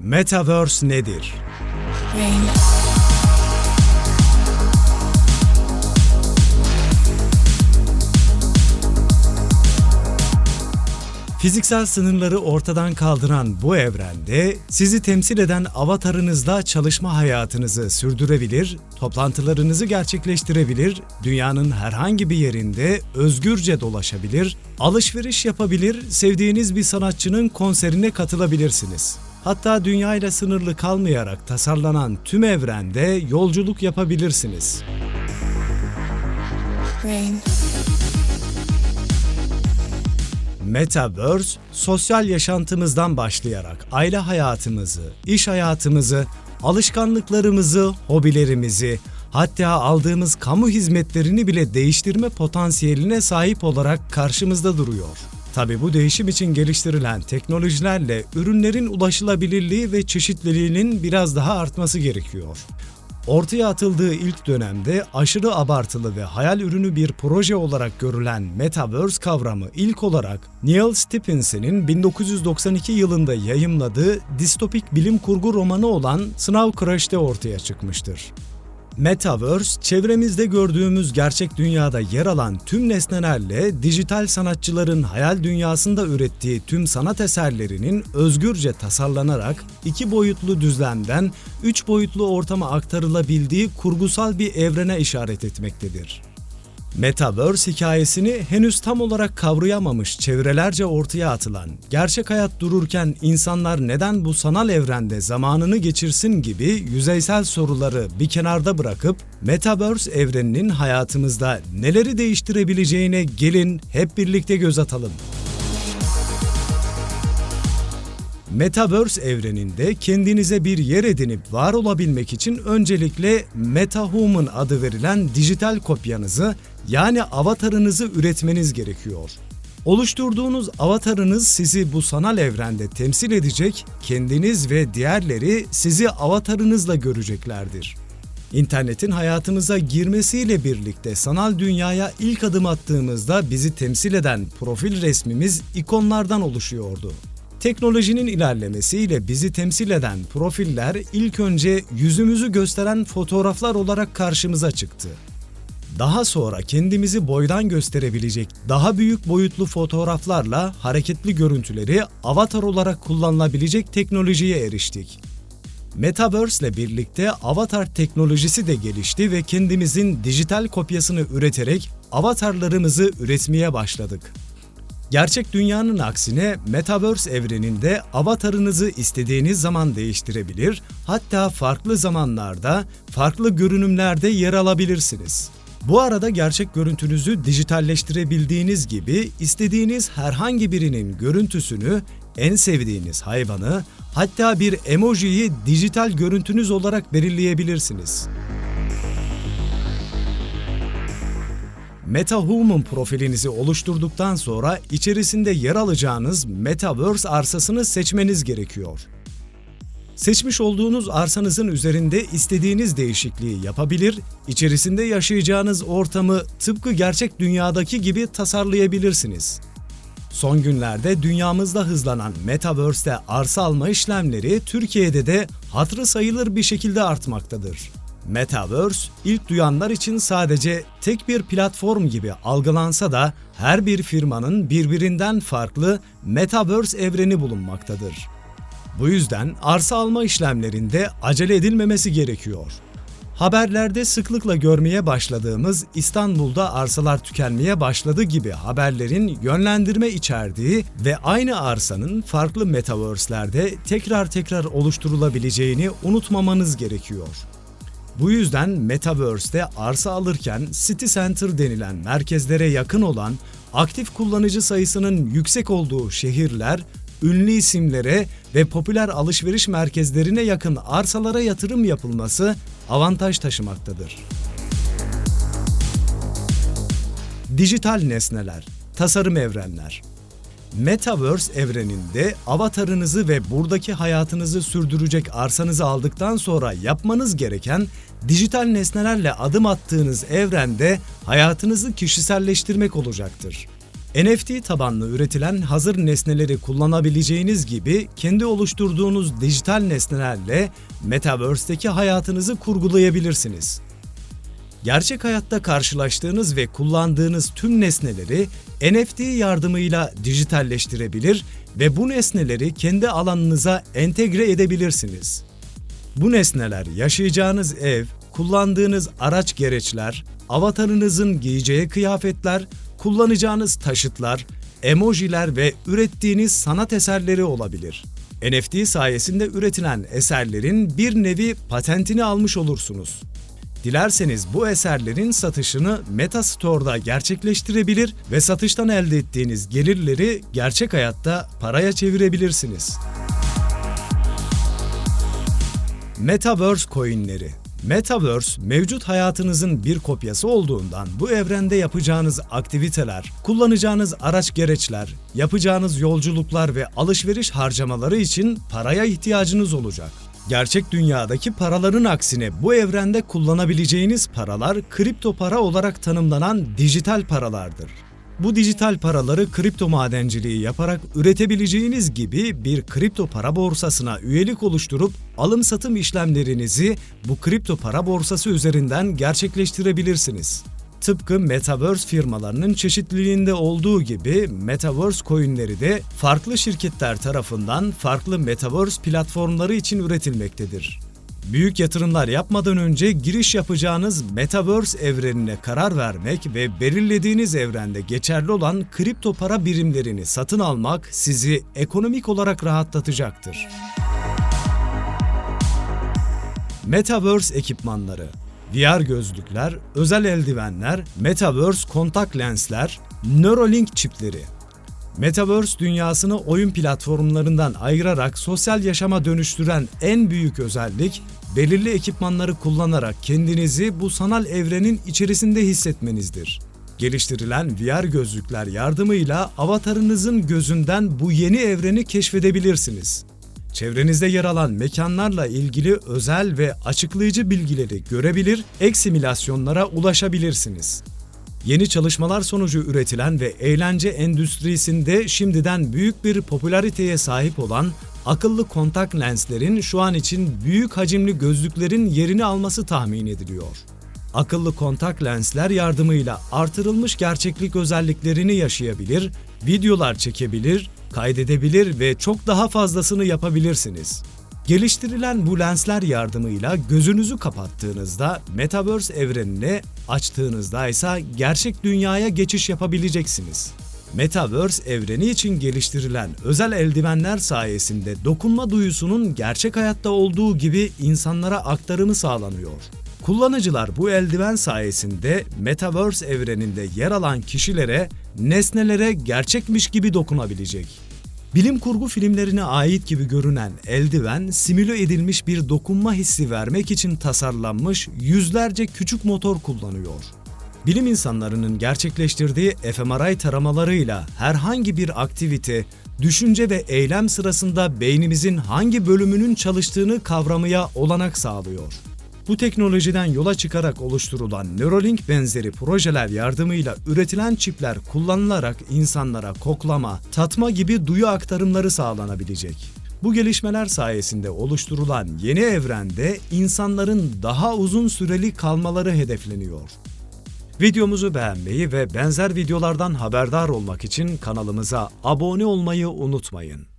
Metaverse nedir? Fiziksel sınırları ortadan kaldıran bu evrende sizi temsil eden avatarınızla çalışma hayatınızı sürdürebilir, toplantılarınızı gerçekleştirebilir, dünyanın herhangi bir yerinde özgürce dolaşabilir, alışveriş yapabilir, sevdiğiniz bir sanatçının konserine katılabilirsiniz. Hatta dünyayla sınırlı kalmayarak tasarlanan tüm evrende yolculuk yapabilirsiniz. Metaverse, sosyal yaşantımızdan başlayarak aile hayatımızı, iş hayatımızı, alışkanlıklarımızı, hobilerimizi, hatta aldığımız kamu hizmetlerini bile değiştirme potansiyeline sahip olarak karşımızda duruyor. Tabii bu değişim için geliştirilen teknolojilerle ürünlerin ulaşılabilirliği ve çeşitliliğinin biraz daha artması gerekiyor. Ortaya atıldığı ilk dönemde aşırı abartılı ve hayal ürünü bir proje olarak görülen Metaverse kavramı ilk olarak Neil Stephenson'in 1992 yılında yayımladığı distopik bilim kurgu romanı olan Snow Crash'te ortaya çıkmıştır. Metaverse, çevremizde gördüğümüz gerçek dünyada yer alan tüm nesnelerle dijital sanatçıların hayal dünyasında ürettiği tüm sanat eserlerinin özgürce tasarlanarak 2 boyutlu düzlemden 3 boyutlu ortama aktarılabildiği kurgusal bir evrene işaret etmektedir. Metaverse hikayesini henüz tam olarak kavrayamamış çevrelerce ortaya atılan, gerçek hayat dururken insanlar neden bu sanal evrende zamanını geçirsin gibi yüzeysel soruları bir kenarda bırakıp Metaverse evreninin hayatımızda neleri değiştirebileceğine gelin hep birlikte göz atalım. Metaverse evreninde kendinize bir yer edinip var olabilmek için öncelikle MetaHuman adı verilen dijital kopyanızı yani avatarınızı üretmeniz gerekiyor. Oluşturduğunuz avatarınız sizi bu sanal evrende temsil edecek, kendiniz ve diğerleri sizi avatarınızla göreceklerdir. İnternetin hayatımıza girmesiyle birlikte sanal dünyaya ilk adım attığımızda bizi temsil eden profil resmimiz ikonlardan oluşuyordu. Teknolojinin ilerlemesiyle bizi temsil eden profiller ilk önce yüzümüzü gösteren fotoğraflar olarak karşımıza çıktı. Daha sonra kendimizi boydan gösterebilecek daha büyük boyutlu fotoğraflarla hareketli görüntüleri avatar olarak kullanılabilecek teknolojiye eriştik. Metaverse ile birlikte avatar teknolojisi de gelişti ve kendimizin dijital kopyasını üreterek avatarlarımızı üretmeye başladık. Gerçek dünyanın aksine Metaverse evreninde avatarınızı istediğiniz zaman değiştirebilir, hatta farklı zamanlarda, farklı görünümlerde yer alabilirsiniz. Bu arada gerçek görüntünüzü dijitalleştirebildiğiniz gibi istediğiniz herhangi birinin görüntüsünü, en sevdiğiniz hayvanı, hatta bir emojiyi dijital görüntünüz olarak belirleyebilirsiniz. MetaHuman profilinizi oluşturduktan sonra içerisinde yer alacağınız Metaverse arsasını seçmeniz gerekiyor. Seçmiş olduğunuz arsanızın üzerinde istediğiniz değişikliği yapabilir, içerisinde yaşayacağınız ortamı tıpkı gerçek dünyadaki gibi tasarlayabilirsiniz. Son günlerde dünyamızda hızlanan Metaverse'te arsa alma işlemleri Türkiye'de de hatırı sayılır bir şekilde artmaktadır. Metaverse, ilk duyanlar için sadece tek bir platform gibi algılansa da her bir firmanın birbirinden farklı Metaverse evreni bulunmaktadır. Bu yüzden arsa alma işlemlerinde acele edilmemesi gerekiyor. Haberlerde sıklıkla görmeye başladığımız İstanbul'da arsalar tükenmeye başladı gibi haberlerin yönlendirme içerdiği ve aynı arsanın farklı Metaverse'lerde tekrar oluşturulabileceğini unutmamanız gerekiyor. Bu yüzden Metaverse'te arsa alırken City Center denilen merkezlere yakın olan, aktif kullanıcı sayısının yüksek olduğu şehirler, ünlü isimlere ve popüler alışveriş merkezlerine yakın arsalara yatırım yapılması avantaj taşımaktadır. Dijital nesneler, tasarım evrenler. Metaverse evreninde avatarınızı ve buradaki hayatınızı sürdürecek arsanızı aldıktan sonra yapmanız gereken dijital nesnelerle adım attığınız evrende hayatınızı kişiselleştirmek olacaktır. NFT tabanlı üretilen hazır nesneleri kullanabileceğiniz gibi kendi oluşturduğunuz dijital nesnelerle Metaverse'deki hayatınızı kurgulayabilirsiniz. Gerçek hayatta karşılaştığınız ve kullandığınız tüm nesneleri NFT yardımıyla dijitalleştirebilir ve bu nesneleri kendi alanınıza entegre edebilirsiniz. Bu nesneler yaşayacağınız ev, kullandığınız araç gereçler, avatarınızın giyeceği kıyafetler, kullanacağınız taşıtlar, emojiler ve ürettiğiniz sanat eserleri olabilir. NFT sayesinde üretilen eserlerin bir nevi patentini almış olursunuz. Dilerseniz bu eserlerin satışını Metastore'da gerçekleştirebilir ve satıştan elde ettiğiniz gelirleri gerçek hayatta paraya çevirebilirsiniz. Metaverse coinleri. Metaverse, mevcut hayatınızın bir kopyası olduğundan bu evrende yapacağınız aktiviteler, kullanacağınız araç gereçler, yapacağınız yolculuklar ve alışveriş harcamaları için paraya ihtiyacınız olacak. Gerçek dünyadaki paraların aksine bu evrende kullanabileceğiniz paralar kripto para olarak tanımlanan dijital paralardır. Bu dijital paraları kripto madenciliği yaparak üretebileceğiniz gibi bir kripto para borsasına üyelik oluşturup alım-satım işlemlerinizi bu kripto para borsası üzerinden gerçekleştirebilirsiniz. Tıpkı Metaverse firmalarının çeşitliliğinde olduğu gibi Metaverse coinleri de farklı şirketler tarafından farklı Metaverse platformları için üretilmektedir. Büyük yatırımlar yapmadan önce giriş yapacağınız Metaverse evrenine karar vermek ve belirlediğiniz evrende geçerli olan kripto para birimlerini satın almak sizi ekonomik olarak rahatlatacaktır. Metaverse ekipmanları, VR gözlükler, özel eldivenler, Metaverse kontak lensler, Neuralink çipleri. Metaverse dünyasını oyun platformlarından ayırarak sosyal yaşama dönüştüren en büyük özellik, belirli ekipmanları kullanarak kendinizi bu sanal evrenin içerisinde hissetmenizdir. Geliştirilen VR gözlükler yardımıyla avatarınızın gözünden bu yeni evreni keşfedebilirsiniz. Çevrenizde yer alan mekanlarla ilgili özel ve açıklayıcı bilgileri görebilir, ek simülasyonlara ulaşabilirsiniz. Yeni çalışmalar sonucu üretilen ve eğlence endüstrisinde şimdiden büyük bir popülariteye sahip olan akıllı kontak lenslerin şu an için büyük hacimli gözlüklerin yerini alması tahmin ediliyor. Akıllı kontak lensler yardımıyla artırılmış gerçeklik özelliklerini yaşayabilir, videolar çekebilir, kaydedebilir ve çok daha fazlasını yapabilirsiniz. Geliştirilen bu lensler yardımıyla gözünüzü kapattığınızda Metaverse evrenine, açtığınızda ise gerçek dünyaya geçiş yapabileceksiniz. Metaverse evreni için geliştirilen özel eldivenler sayesinde dokunma duyusunun gerçek hayatta olduğu gibi insanlara aktarımı sağlanıyor. Kullanıcılar bu eldiven sayesinde Metaverse evreninde yer alan kişilere, nesnelere gerçekmiş gibi dokunabilecek. Bilim kurgu filmlerine ait gibi görünen eldiven, simüle edilmiş bir dokunma hissi vermek için tasarlanmış yüzlerce küçük motor kullanıyor. Bilim insanlarının gerçekleştirdiği fMRI taramalarıyla herhangi bir aktivite, düşünce ve eylem sırasında beynimizin hangi bölümünün çalıştığını kavramaya olanak sağlıyor. Bu teknolojiden yola çıkarak oluşturulan Neuralink benzeri projeler yardımıyla üretilen çipler kullanılarak insanlara koklama, tatma gibi duyu aktarımları sağlanabilecek. Bu gelişmeler sayesinde oluşturulan yeni evrende insanların daha uzun süreli kalmaları hedefleniyor. Videomuzu beğenmeyi ve benzer videolardan haberdar olmak için kanalımıza abone olmayı unutmayın.